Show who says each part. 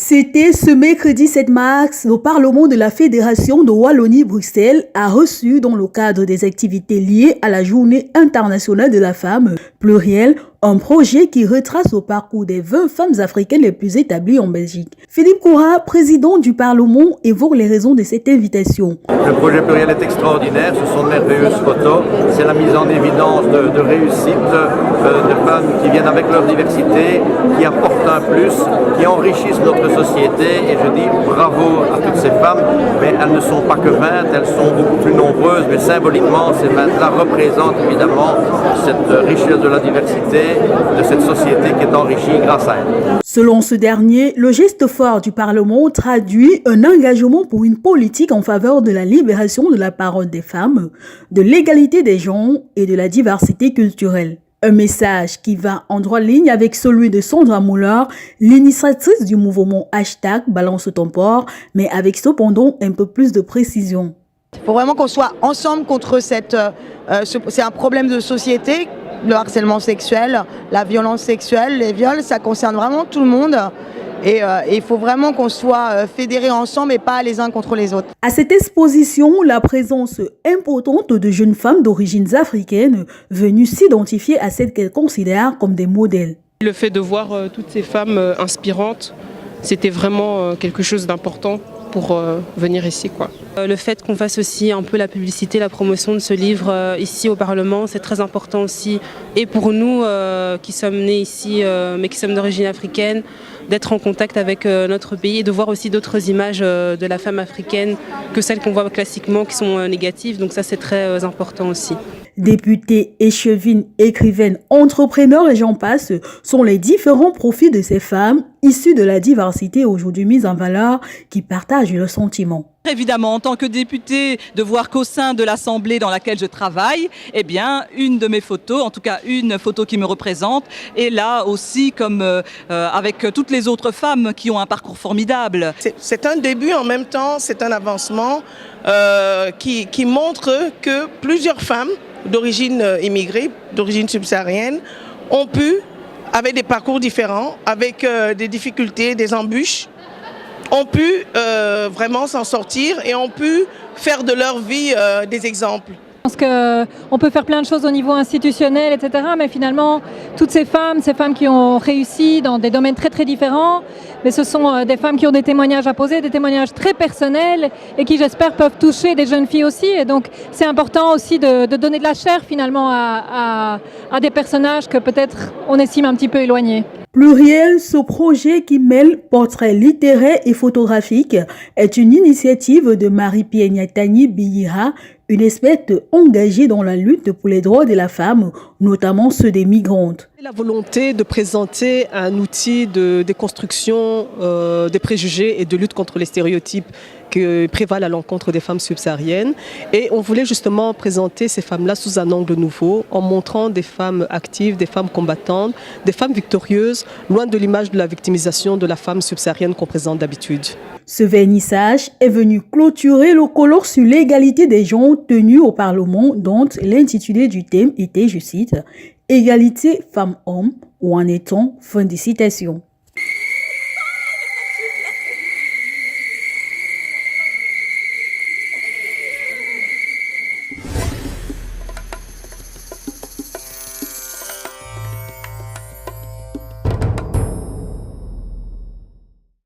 Speaker 1: C'était ce mercredi 7 mars, le Parlement de la Fédération de Wallonie-Bruxelles a reçu, dans le cadre des activités liées à la Journée internationale de la femme plurielle, un projet qui retrace le parcours des 20 femmes africaines les plus établies en Belgique. Philippe Koura, président du Parlement, évoque les raisons de cette invitation.
Speaker 2: Le projet pluriel est extraordinaire, ce sont de merveilleuses photos, c'est la mise en évidence de réussite de femmes qui viennent avec leur diversité, qui apportent un plus, qui enrichissent notre société, et je dis bravo à toutes ces femmes, mais elles ne sont pas que 20, elles sont beaucoup plus nombreuses, mais symboliquement ces 20-là représentent évidemment cette richesse de la diversité, de cette société qui est enrichie grâce à elle.
Speaker 1: Selon ce dernier, le geste fort du Parlement traduit un engagement pour une politique en faveur de la libération de la parole des femmes, de l'égalité des genres et de la diversité culturelle. Un message qui va en droite ligne avec celui de Sandra Muller, l'initiatrice du mouvement #Balance ton port, mais avec cependant un peu plus de précision.
Speaker 3: Il faut vraiment qu'on soit ensemble contre c'est un problème de société, le harcèlement sexuel, la violence sexuelle, les viols, ça concerne vraiment tout le monde. Et il faut vraiment qu'on soit fédérés ensemble et pas les uns contre les autres.
Speaker 1: À cette exposition, la présence importante de jeunes femmes d'origine africaine venues s'identifier à celles qu'elles considèrent comme des modèles.
Speaker 4: Le fait de voir toutes ces femmes inspirantes, c'était vraiment quelque chose d'important pour venir ici, quoi.
Speaker 5: Le fait qu'on fasse aussi un peu la publicité, la promotion de ce livre ici au Parlement, c'est très important aussi. Et pour nous qui sommes nés ici, mais qui sommes d'origine africaine, d'être en contact avec notre pays et de voir aussi d'autres images de la femme africaine que celles qu'on voit classiquement qui sont négatives. Donc ça, c'est très important aussi.
Speaker 1: Députées, échevines, écrivaines, entrepreneurs et j'en passe sont les différents profils de ces femmes issues de la diversité aujourd'hui mises en valeur qui partagent le sentiment.
Speaker 6: Évidemment, en tant que députée, de voir qu'au sein de l'Assemblée dans laquelle je travaille, eh bien, une de mes photos, en tout cas une photo qui me représente, est là aussi comme avec toutes les autres femmes qui ont un parcours formidable.
Speaker 7: C'est un début, en même temps, c'est un avancement qui montre que plusieurs femmes d'origine immigrée, d'origine subsaharienne, ont pu, avec des parcours différents, avec des difficultés, des embûches, ont pu vraiment s'en sortir et ont pu faire de leur vie des exemples.
Speaker 8: Je pense qu'on peut faire plein de choses au niveau institutionnel, etc. Mais finalement, toutes ces femmes qui ont réussi dans des domaines très très différents, mais ce sont des femmes qui ont des témoignages à poser, des témoignages très personnels et qui, j'espère, peuvent toucher des jeunes filles aussi. Et donc, c'est important aussi de donner de la chair finalement à des personnages que peut-être on estime un petit peu éloignés.
Speaker 1: Pluriel, ce projet qui mêle portraits littéraires et photographiques est une initiative de Marie-Pierre Nyatani Biyira, une experte engagée dans la lutte pour les droits de la femme, notamment ceux des migrantes.
Speaker 9: La volonté de présenter un outil de déconstruction des préjugés et de lutte contre les stéréotypes qui prévalent à l'encontre des femmes subsahariennes. Et on voulait justement présenter ces femmes-là sous un angle nouveau, en montrant des femmes actives, des femmes combattantes, des femmes victorieuses, loin de l'image de la victimisation de la femme subsaharienne qu'on présente d'habitude.
Speaker 1: Ce vernissage est venu clôturer le colloque sur l'égalité des genres tenu au Parlement, dont l'intitulé du thème était, je cite, « Égalité femmes-hommes » ou en étant fin de citation.